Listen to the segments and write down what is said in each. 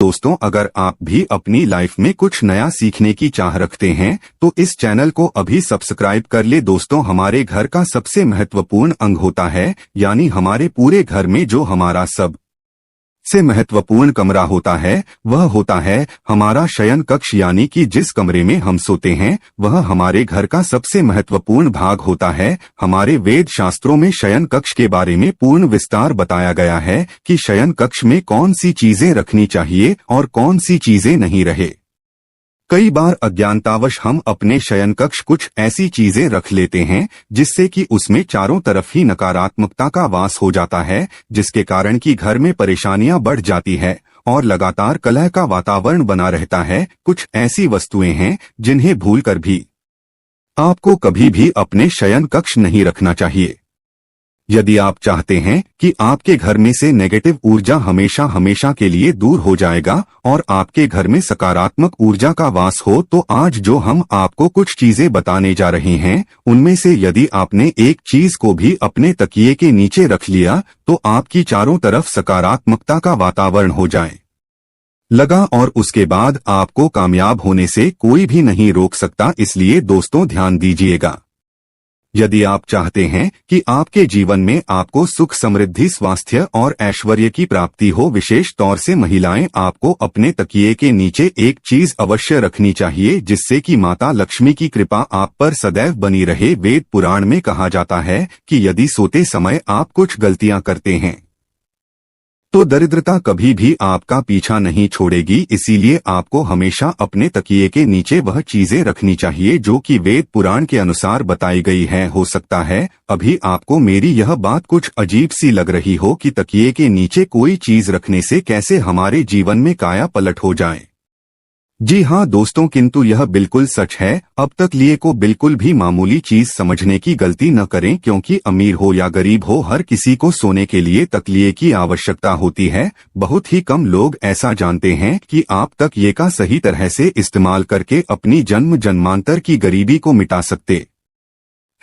दोस्तों, अगर आप भी अपनी लाइफ में कुछ नया सीखने की चाह रखते हैं तो इस चैनल को अभी सब्सक्राइब कर ले। दोस्तों, हमारे घर का सबसे महत्वपूर्ण अंग होता है, यानी हमारे पूरे घर में जो हमारा सबसे महत्वपूर्ण कमरा होता है वह होता है हमारा शयन कक्ष, यानी कि जिस कमरे में हम सोते हैं वह हमारे घर का सबसे महत्वपूर्ण भाग होता है। हमारे वेद शास्त्रों में शयन कक्ष के बारे में पूर्ण विस्तार बताया गया है कि शयन कक्ष में कौन सी चीजें रखनी चाहिए और कौन सी चीजें नहीं रहे। कई बार अज्ञानतावश हम अपने शयन कक्ष कुछ ऐसी चीजें रख लेते हैं जिससे कि उसमें चारों तरफ ही नकारात्मकता का वास हो जाता है, जिसके कारण कि घर में परेशानियां बढ़ जाती है और लगातार कलह का वातावरण बना रहता है। कुछ ऐसी वस्तुएं हैं जिन्हें भूलकर भी आपको कभी भी अपने शयन कक्ष नहीं रखना चाहिए। यदि आप चाहते हैं कि आपके घर में से नेगेटिव ऊर्जा हमेशा हमेशा के लिए दूर हो जाएगा और आपके घर में सकारात्मक ऊर्जा का वास हो, तो आज जो हम आपको कुछ चीजें बताने जा रहे हैं उनमें से यदि आपने एक चीज को भी अपने तकिए के नीचे रख लिया तो आपकी चारों तरफ सकारात्मकता का वातावरण हो जाए लगा और उसके बाद आपको कामयाब होने से कोई भी नहीं रोक सकता। इसलिए दोस्तों, ध्यान दीजिएगा। यदि आप चाहते हैं कि आपके जीवन में आपको सुख, समृद्धि, स्वास्थ्य और ऐश्वर्य की प्राप्ति हो, विशेष तौर से महिलाएं, आपको अपने तकिए के नीचे एक चीज अवश्य रखनी चाहिए जिससे कि माता लक्ष्मी की कृपा आप पर सदैव बनी रहे। वेद पुराण में कहा जाता है कि यदि सोते समय आप कुछ गलतियां करते हैं तो दरिद्रता कभी भी आपका पीछा नहीं छोड़ेगी। इसीलिए आपको हमेशा अपने तकिए के नीचे वह चीजें रखनी चाहिए जो कि वेद पुराण के अनुसार बताई गई है। हो सकता है अभी आपको मेरी यह बात कुछ अजीब सी लग रही हो कि तकिए के नीचे कोई चीज रखने से कैसे हमारे जीवन में काया पलट हो जाए। जी हाँ दोस्तों, किंतु यह बिल्कुल सच है। अब तकिए को बिल्कुल भी मामूली चीज समझने की गलती न करें, क्योंकि अमीर हो या गरीब हो, हर किसी को सोने के लिए तकिए की आवश्यकता होती है। बहुत ही कम लोग ऐसा जानते हैं कि आप तकिए का सही तरह से इस्तेमाल करके अपनी जन्म जन्मांतर की गरीबी को मिटा सकते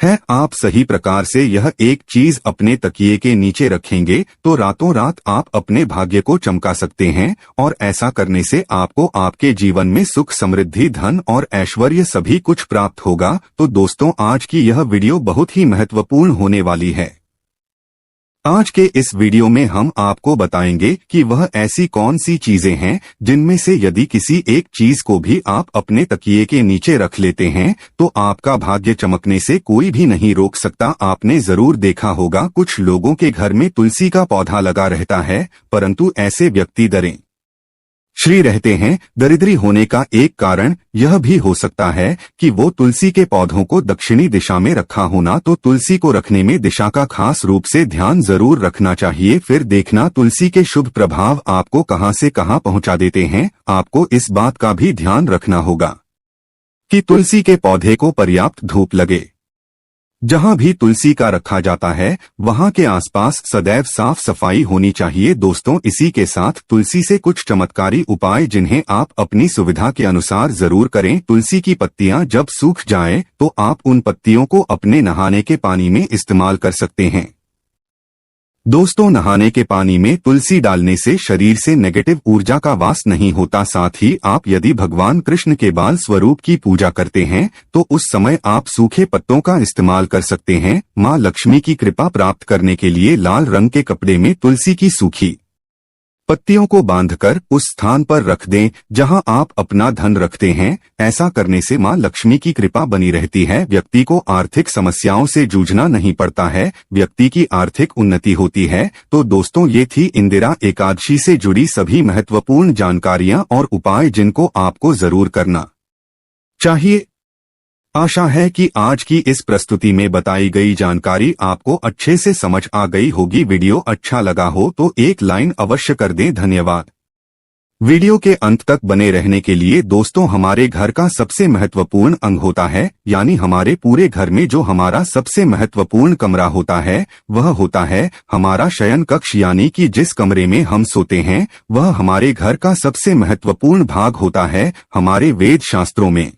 है। आप सही प्रकार से यह एक चीज अपने तकिए के नीचे रखेंगे तो रातों रात आप अपने भाग्य को चमका सकते हैं, और ऐसा करने से आपको आपके जीवन में सुख, समृद्धि, धन और ऐश्वर्य सभी कुछ प्राप्त होगा। तो दोस्तों, आज की यह वीडियो बहुत ही महत्वपूर्ण होने वाली है। आज के इस वीडियो में हम आपको बताएंगे कि वह ऐसी कौन सी चीजें हैं जिनमें से यदि किसी एक चीज को भी आप अपने तकिए के नीचे रख लेते हैं तो आपका भाग्य चमकने से कोई भी नहीं रोक सकता। आपने जरूर देखा होगा कुछ लोगों के घर में तुलसी का पौधा लगा रहता है, परंतु ऐसे व्यक्ति दरें श्री रहते हैं। दरिद्री होने का एक कारण यह भी हो सकता है कि वो तुलसी के पौधों को दक्षिणी दिशा में रखा होना। तो तुलसी को रखने में दिशा का खास रूप से ध्यान जरूर रखना चाहिए। फिर देखना तुलसी के शुभ प्रभाव आपको कहां से कहां पहुंचा देते हैं। आपको इस बात का भी ध्यान रखना होगा कि तुलसी के पौधे को पर्याप्त धूप लगे। जहां भी तुलसी का रखा जाता है वहां के आसपास सदैव साफ सफाई होनी चाहिए। दोस्तों, इसी के साथ तुलसी से कुछ चमत्कारी उपाय जिन्हें आप अपनी सुविधा के अनुसार जरूर करें। तुलसी की पत्तियां जब सूख जाएं तो आप उन पत्तियों को अपने नहाने के पानी में इस्तेमाल कर सकते हैं। दोस्तों, नहाने के पानी में तुलसी डालने से शरीर से नेगेटिव ऊर्जा का वास नहीं होता। साथ ही आप यदि भगवान कृष्ण के बाल स्वरूप की पूजा करते हैं तो उस समय आप सूखे पत्तों का इस्तेमाल कर सकते हैं। माँ लक्ष्मी की कृपा प्राप्त करने के लिए लाल रंग के कपड़े में तुलसी की सूखी पत्तियों को बांधकर उस स्थान पर रख दें जहां आप अपना धन रखते हैं। ऐसा करने से मां लक्ष्मी की कृपा बनी रहती है। व्यक्ति को आर्थिक समस्याओं से जूझना नहीं पड़ता है, व्यक्ति की आर्थिक उन्नति होती है। तो दोस्तों, ये थी इंदिरा एकादशी से जुड़ी सभी महत्वपूर्ण जानकारियां और उपाय जिनको आपको जरूर करना चाहिए। आशा है कि आज की इस प्रस्तुति में बताई गई जानकारी आपको अच्छे से समझ आ गई होगी। वीडियो अच्छा लगा हो तो एक लाइन अवश्य कर दें। धन्यवाद। वीडियो के अंत तक बने रहने के लिए। दोस्तों, हमारे घर का सबसे महत्वपूर्ण अंग होता है, यानी हमारे पूरे घर में जो हमारा सबसे महत्वपूर्ण कमरा होता है वह होता है हमारा शयन कक्ष, यानी कि जिस कमरे में हम सोते हैं वह हमारे घर का सबसे महत्वपूर्ण भाग होता है। हमारे वेद शास्त्रों में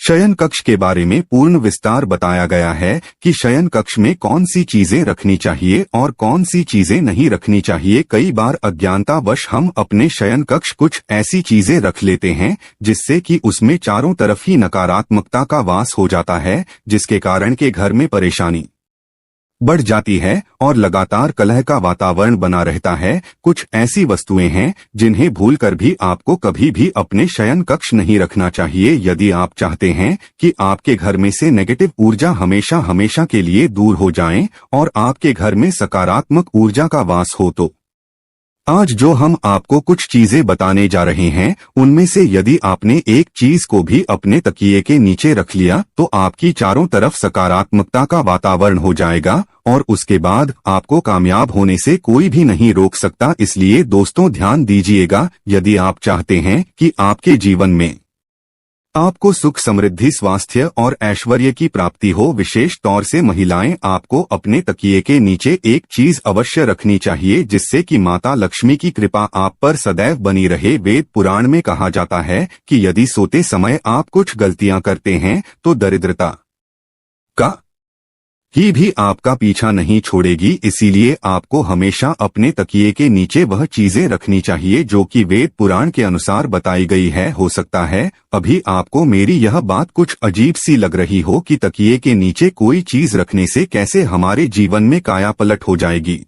शयन कक्ष के बारे में पूर्ण विस्तार बताया गया है कि शयन कक्ष में कौन सी चीजें रखनी चाहिए और कौन सी चीजें नहीं रखनी चाहिए। कई बार अज्ञानतावश हम अपने शयन कक्ष कुछ ऐसी चीजें रख लेते हैं जिससे कि उसमें चारों तरफ ही नकारात्मकता का वास हो जाता है, जिसके कारण के घर में परेशानी बढ़ जाती है और लगातार कलह का वातावरण बना रहता है। कुछ ऐसी वस्तुएं हैं जिन्हें भूलकर भी आपको कभी भी अपने शयन कक्ष नहीं रखना चाहिए। यदि आप चाहते हैं कि आपके घर में से नेगेटिव ऊर्जा हमेशा हमेशा के लिए दूर हो जाए और आपके घर में सकारात्मक ऊर्जा का वास हो, तो आज जो हम आपको कुछ चीजें बताने जा रहे हैं, उनमें से यदि आपने एक चीज को भी अपने तकिए के नीचे रख लिया तो आपकी चारों तरफ सकारात्मकता का वातावरण हो जाएगा और उसके बाद आपको कामयाब होने से कोई भी नहीं रोक सकता। इसलिए दोस्तों ध्यान दीजिएगा, यदि आप चाहते हैं कि आपके जीवन में आपको सुख, समृद्धि, स्वास्थ्य और ऐश्वर्य की प्राप्ति हो, विशेष तौर से महिलाएं, आपको अपने तकिए के नीचे एक चीज अवश्य रखनी चाहिए जिससे कि माता लक्ष्मी की कृपा आप पर सदैव बनी रहे। वेद पुराण में कहा जाता है कि यदि सोते समय आप कुछ गलतियां करते हैं तो दरिद्रता का ही भी आपका पीछा नहीं छोड़ेगी। इसीलिए आपको हमेशा अपने तकिए के नीचे वह चीजें रखनी चाहिए जो कि वेद पुराण के अनुसार बताई गई है। हो सकता है अभी आपको मेरी यह बात कुछ अजीब सी लग रही हो कि तकिए के नीचे कोई चीज रखने से कैसे हमारे जीवन में काया पलट हो जाएगी।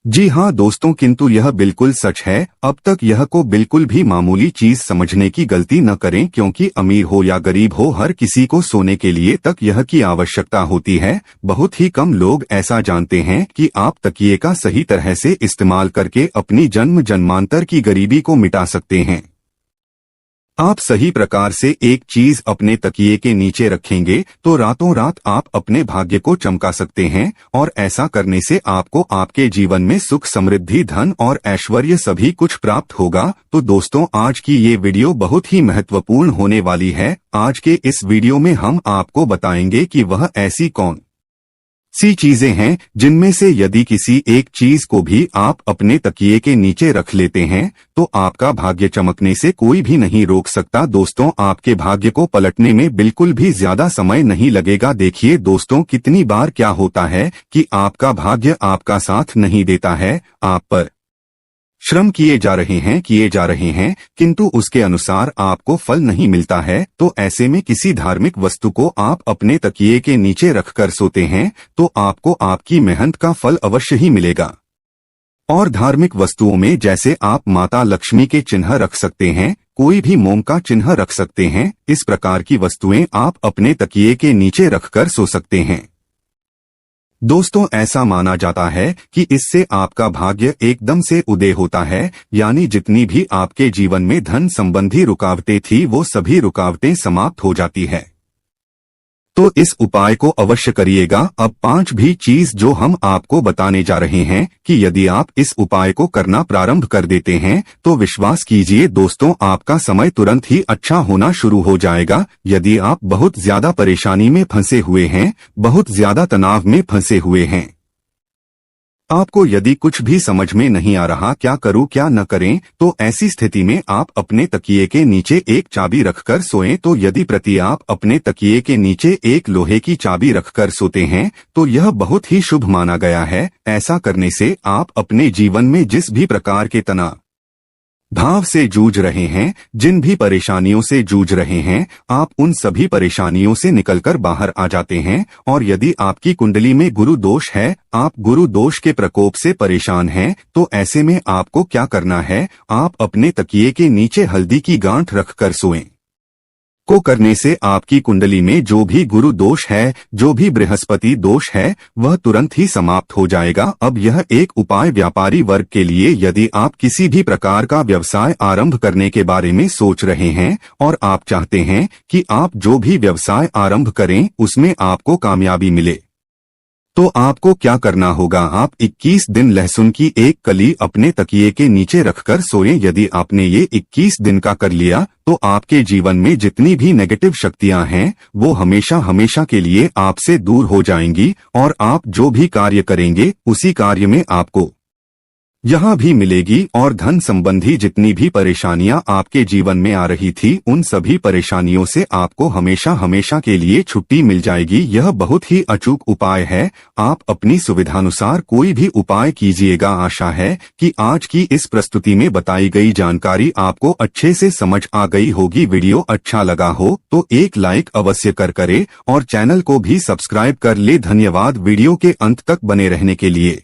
जी हाँ दोस्तों, किंतु यह बिल्कुल सच है। अब तक यह को बिल्कुल भी मामूली चीज समझने की गलती न करें, क्योंकि अमीर हो या गरीब हो, हर किसी को सोने के लिए तक यह की आवश्यकता होती है। बहुत ही कम लोग ऐसा जानते हैं कि आप तकिए का सही तरह से इस्तेमाल करके अपनी जन्म जन्मांतर की गरीबी को मिटा सकते हैं। आप सही प्रकार से एक चीज अपने तकिए के नीचे रखेंगे तो रातों रात आप अपने भाग्य को चमका सकते हैं और ऐसा करने से आपको आपके जीवन में सुख, समृद्धि, धन और ऐश्वर्य सभी कुछ प्राप्त होगा। तो दोस्तों, आज की ये वीडियो बहुत ही महत्वपूर्ण होने वाली है। आज के इस वीडियो में हम आपको बताएंगे कि वह ऐसी कौन सी चीजें हैं जिनमें से यदि किसी एक चीज को भी आप अपने तकिए के नीचे रख लेते हैं तो आपका भाग्य चमकने से कोई भी नहीं रोक सकता। दोस्तों, आपके भाग्य को पलटने में बिल्कुल भी ज्यादा समय नहीं लगेगा। देखिए दोस्तों, कितनी बार क्या होता है कि आपका भाग्य आपका साथ नहीं देता है, आप पर श्रम किए जा रहे हैं किंतु उसके अनुसार आपको फल नहीं मिलता है। तो ऐसे में किसी धार्मिक वस्तु को आप अपने तकिए के नीचे रखकर सोते हैं तो आपको आपकी मेहनत का फल अवश्य ही मिलेगा। और धार्मिक वस्तुओं में जैसे आप माता लक्ष्मी के चिन्ह रख सकते हैं, कोई भी मोम का चिन्ह रख सकते हैं, इस प्रकार की वस्तुएं आप अपने तकिए के नीचे रखकर सो सकते हैं। दोस्तों, ऐसा माना जाता है कि इससे आपका भाग्य एकदम से उदय होता है, यानी जितनी भी आपके जीवन में धन संबंधी रुकावटें थी वो सभी रुकावटें समाप्त हो जाती है। तो इस उपाय को अवश्य करिएगा। अब 5 भी चीज जो हम आपको बताने जा रहे हैं कि यदि आप इस उपाय को करना प्रारंभ कर देते हैं तो विश्वास कीजिए दोस्तों, आपका समय तुरंत ही अच्छा होना शुरू हो जाएगा। यदि आप बहुत ज्यादा परेशानी में फंसे हुए हैं, बहुत ज्यादा तनाव में फंसे हुए हैं, आपको यदि कुछ भी समझ में नहीं आ रहा क्या करूं क्या न करें, तो ऐसी स्थिति में आप अपने तकिए के नीचे एक चाबी रखकर सोएं। तो यदि प्रति आप अपने तकिए के नीचे एक लोहे की चाबी रखकर सोते हैं तो यह बहुत ही शुभ माना गया है। ऐसा करने से आप अपने जीवन में जिस भी प्रकार के तनाव भाव से जूझ रहे हैं, जिन भी परेशानियों से जूझ रहे हैं, आप उन सभी परेशानियों से निकलकर बाहर आ जाते हैं। और यदि आपकी कुंडली में गुरु दोष है, आप गुरु दोष के प्रकोप से परेशान हैं, तो ऐसे में आपको क्या करना है, आप अपने तकिए के नीचे हल्दी की गांठ रखकर सोएं। को करने से आपकी कुंडली में जो भी गुरु दोष है, जो भी बृहस्पति दोष है, वह तुरंत ही समाप्त हो जाएगा। अब यह एक उपाय व्यापारी वर्ग के लिए, यदि आप किसी भी प्रकार का व्यवसाय आरंभ करने के बारे में सोच रहे हैं और आप चाहते हैं कि आप जो भी व्यवसाय आरंभ करें उसमें आपको कामयाबी मिले, तो आपको क्या करना होगा, आप 21 दिन लहसुन की एक कली अपने तकिए के नीचे रखकर सोएं। यदि आपने ये 21 दिन का कर लिया तो आपके जीवन में जितनी भी नेगेटिव शक्तियां हैं वो हमेशा हमेशा के लिए आपसे दूर हो जाएंगी और आप जो भी कार्य करेंगे उसी कार्य में आपको यहाँ भी मिलेगी और धन संबंधी जितनी भी परेशानियां आपके जीवन में आ रही थी उन सभी परेशानियों से आपको हमेशा हमेशा के लिए छुट्टी मिल जाएगी। यह बहुत ही अचूक उपाय है, आप अपनी सुविधानुसार कोई भी उपाय कीजिएगा। आशा है कि आज की इस प्रस्तुति में बताई गई जानकारी आपको अच्छे से समझ आ गई होगी। वीडियो अच्छा लगा हो तो एक लाइक अवश्य करे और चैनल को भी सब्सक्राइब कर ले। धन्यवाद वीडियो के अंत तक बने रहने के लिए।